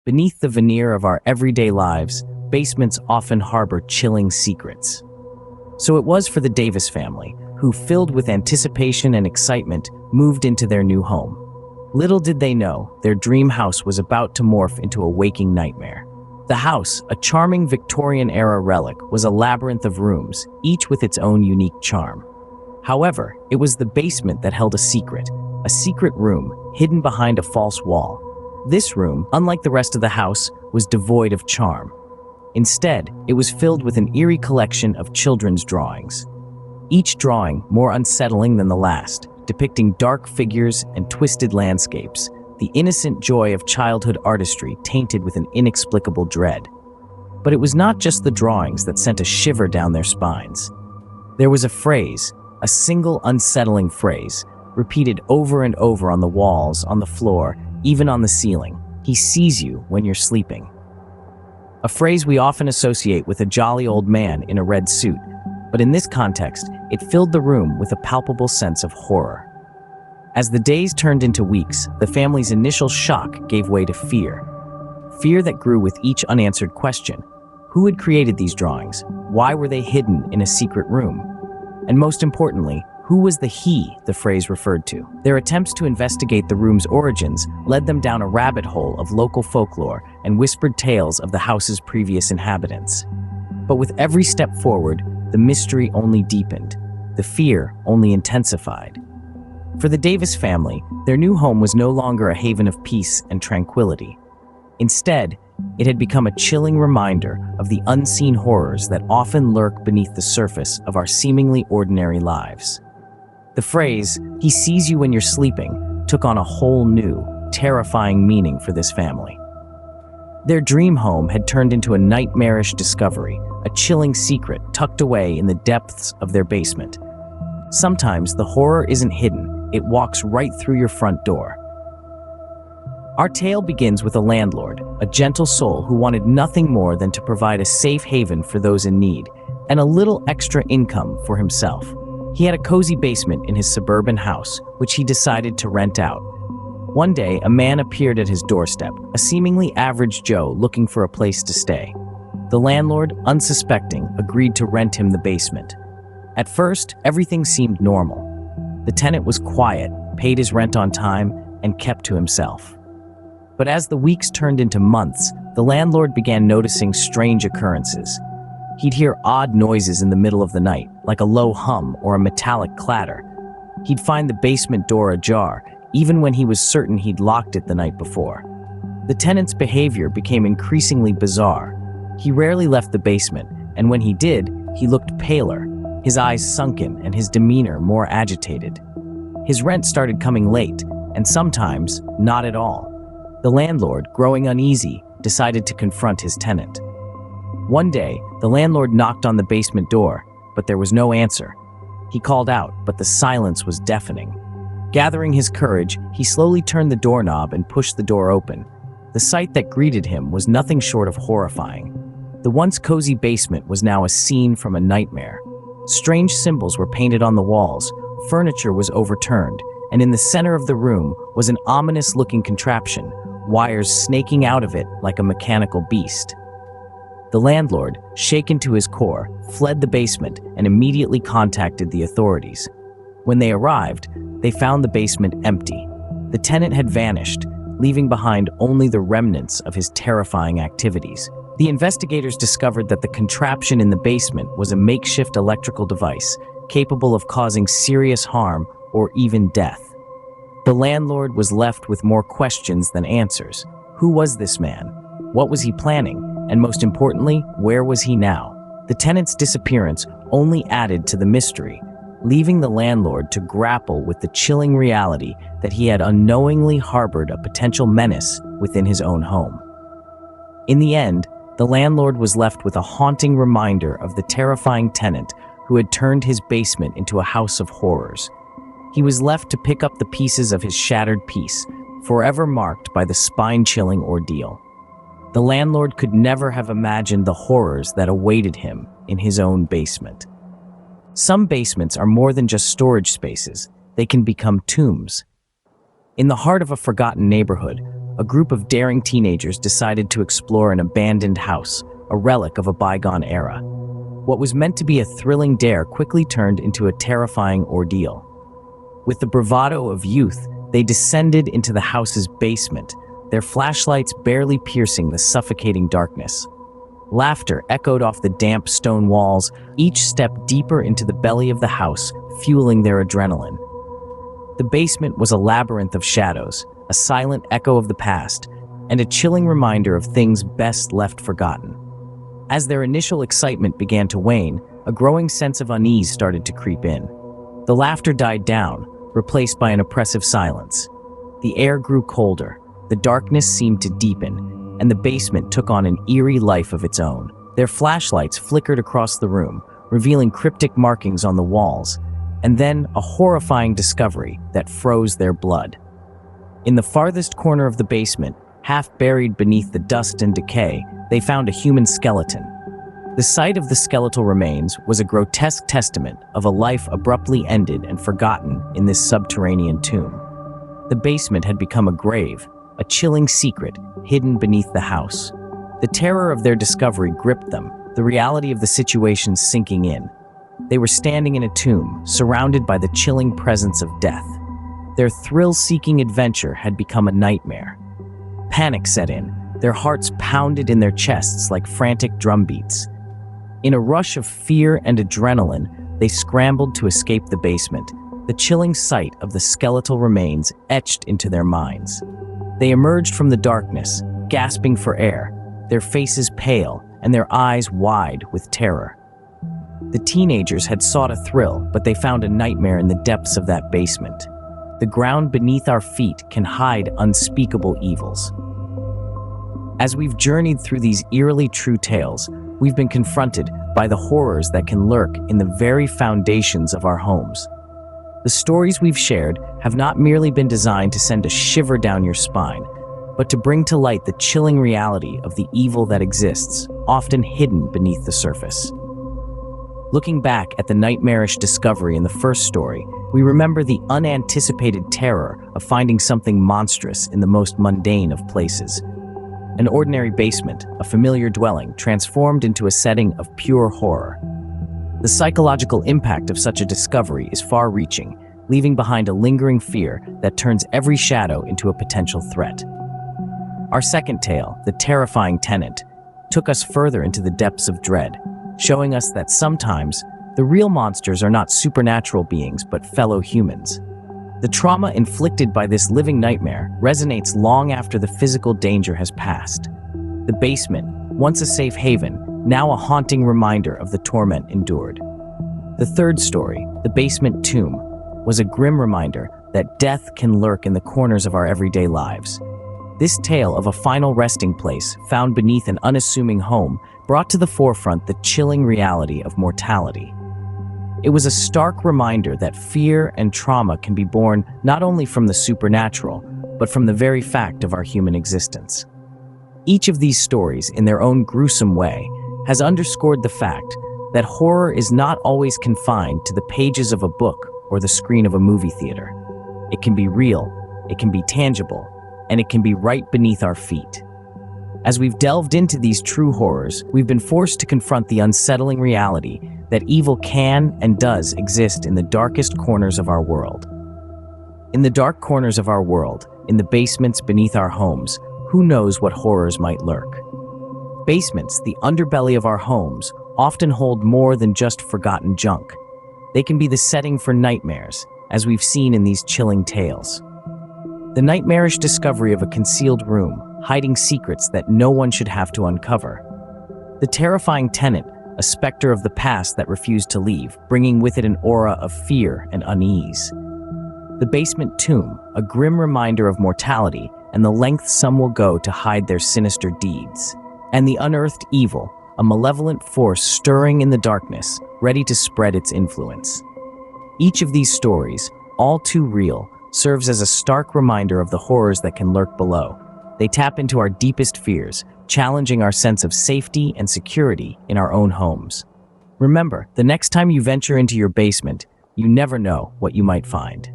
Beneath the veneer of our everyday lives, basements often harbor chilling secrets. So it was for the Davis family, who, filled with anticipation and excitement, moved into their new home. Little did they know, their dream house was about to morph into a waking nightmare. The house, a charming Victorian-era relic, was a labyrinth of rooms, each with its own unique charm. However, it was the basement that held a secret room hidden behind a false wall. This room, unlike the rest of the house, was devoid of charm. Instead, it was filled with an eerie collection of children's drawings. Each drawing more unsettling than the last, depicting dark figures and twisted landscapes, the innocent joy of childhood artistry tainted with an inexplicable dread. But it was not just the drawings that sent a shiver down their spines. There was a phrase, a single unsettling phrase, repeated over and over on the walls, on the floor, even on the ceiling. He sees you when you're sleeping. A phrase we often associate with a jolly old man in a red suit, but in this context, it filled the room with a palpable sense of horror. As the days turned into weeks, the family's initial shock gave way to fear. Fear that grew with each unanswered question. Who had created these drawings? Why were they hidden in a secret room? And most importantly, who was the he the phrase referred to? Their attempts to investigate the room's origins led them down a rabbit hole of local folklore and whispered tales of the house's previous inhabitants. But with every step forward, the mystery only deepened. The fear only intensified. For the Davis family, their new home was no longer a haven of peace and tranquility. Instead, it had become a chilling reminder of the unseen horrors that often lurk beneath the surface of our seemingly ordinary lives. The phrase, "he sees you when you're sleeping," took on a whole new, terrifying meaning for this family. Their dream home had turned into a nightmarish discovery, a chilling secret tucked away in the depths of their basement. Sometimes the horror isn't hidden, it walks right through your front door. Our tale begins with a landlord, a gentle soul who wanted nothing more than to provide a safe haven for those in need, and a little extra income for himself. He had a cozy basement in his suburban house, which he decided to rent out. One day, a man appeared at his doorstep, a seemingly average Joe looking for a place to stay. The landlord, unsuspecting, agreed to rent him the basement. At first, everything seemed normal. The tenant was quiet, paid his rent on time, and kept to himself. But as the weeks turned into months, the landlord began noticing strange occurrences. He'd hear odd noises in the middle of the night, like a low hum or a metallic clatter. He'd find the basement door ajar, even when he was certain he'd locked it the night before. The tenant's behavior became increasingly bizarre. He rarely left the basement, and when he did, he looked paler, his eyes sunken and his demeanor more agitated. His rent started coming late, and sometimes not at all. The landlord, growing uneasy, decided to confront his tenant. One day, the landlord knocked on the basement door, but there was no answer. He called out, but the silence was deafening. Gathering his courage, he slowly turned the doorknob and pushed the door open. The sight that greeted him was nothing short of horrifying. The once cozy basement was now a scene from a nightmare. Strange symbols were painted on the walls, furniture was overturned, and in the center of the room was an ominous-looking contraption, wires snaking out of it like a mechanical beast. The landlord, shaken to his core, fled the basement and immediately contacted the authorities. When they arrived, they found the basement empty. The tenant had vanished, leaving behind only the remnants of his terrifying activities. The investigators discovered that the contraption in the basement was a makeshift electrical device capable of causing serious harm or even death. The landlord was left with more questions than answers. Who was this man? What was he planning? And most importantly, where was he now? The tenant's disappearance only added to the mystery, leaving the landlord to grapple with the chilling reality that he had unknowingly harbored a potential menace within his own home. In the end, the landlord was left with a haunting reminder of the terrifying tenant who had turned his basement into a house of horrors. He was left to pick up the pieces of his shattered peace, forever marked by the spine-chilling ordeal. The landlord could never have imagined the horrors that awaited him in his own basement. Some basements are more than just storage spaces, they can become tombs. In the heart of a forgotten neighborhood, a group of daring teenagers decided to explore an abandoned house, a relic of a bygone era. What was meant to be a thrilling dare quickly turned into a terrifying ordeal. With the bravado of youth, they descended into the house's basement, their flashlights barely piercing the suffocating darkness. Laughter echoed off the damp stone walls, each step deeper into the belly of the house, fueling their adrenaline. The basement was a labyrinth of shadows, a silent echo of the past, and a chilling reminder of things best left forgotten. As their initial excitement began to wane, a growing sense of unease started to creep in. The laughter died down, replaced by an oppressive silence. The air grew colder, the darkness seemed to deepen, and the basement took on an eerie life of its own. Their flashlights flickered across the room, revealing cryptic markings on the walls, and then a horrifying discovery that froze their blood. In the farthest corner of the basement, half buried beneath the dust and decay, they found a human skeleton. The sight of the skeletal remains was a grotesque testament of a life abruptly ended and forgotten in this subterranean tomb. The basement had become a grave, a chilling secret hidden beneath the house. The terror of their discovery gripped them, the reality of the situation sinking in. They were standing in a tomb, surrounded by the chilling presence of death. Their thrill-seeking adventure had become a nightmare. Panic set in, their hearts pounded in their chests like frantic drumbeats. In a rush of fear and adrenaline, they scrambled to escape the basement, the chilling sight of the skeletal remains etched into their minds. They emerged from the darkness, gasping for air, their faces pale and their eyes wide with terror. The teenagers had sought a thrill, but they found a nightmare in the depths of that basement. The ground beneath our feet can hide unspeakable evils. As we've journeyed through these eerily true tales, we've been confronted by the horrors that can lurk in the very foundations of our homes. The stories we've shared have not merely been designed to send a shiver down your spine, but to bring to light the chilling reality of the evil that exists, often hidden beneath the surface. Looking back at the nightmarish discovery in the first story, we remember the unanticipated terror of finding something monstrous in the most mundane of places. An ordinary basement, a familiar dwelling, transformed into a setting of pure horror. The psychological impact of such a discovery is far-reaching, leaving behind a lingering fear that turns every shadow into a potential threat. Our second tale, The Terrifying Tenant, took us further into the depths of dread, showing us that sometimes the real monsters are not supernatural beings but fellow humans. The trauma inflicted by this living nightmare resonates long after the physical danger has passed. The basement, once a safe haven, now a haunting reminder of the torment endured. The third story, The Basement Tomb, was a grim reminder that death can lurk in the corners of our everyday lives. This tale of a final resting place found beneath an unassuming home brought to the forefront the chilling reality of mortality. It was a stark reminder that fear and trauma can be born not only from the supernatural, but from the very fact of our human existence. Each of these stories, in their own gruesome way, has underscored the fact that horror is not always confined to the pages of a book or the screen of a movie theater. It can be real, it can be tangible, and it can be right beneath our feet. As we've delved into these true horrors, we've been forced to confront the unsettling reality that evil can and does exist in the darkest corners of our world. In the dark corners of our world, in the basements beneath our homes, who knows what horrors might lurk? Basements, the underbelly of our homes, often hold more than just forgotten junk. They can be the setting for nightmares, as we've seen in these chilling tales. The nightmarish discovery of a concealed room, hiding secrets that no one should have to uncover. The terrifying tenant, a specter of the past that refused to leave, bringing with it an aura of fear and unease. The basement tomb, a grim reminder of mortality and the lengths some will go to hide their sinister deeds. And the unearthed evil, a malevolent force stirring in the darkness, ready to spread its influence. Each of these stories, all too real, serves as a stark reminder of the horrors that can lurk below. They tap into our deepest fears, challenging our sense of safety and security in our own homes. Remember, the next time you venture into your basement, you never know what you might find.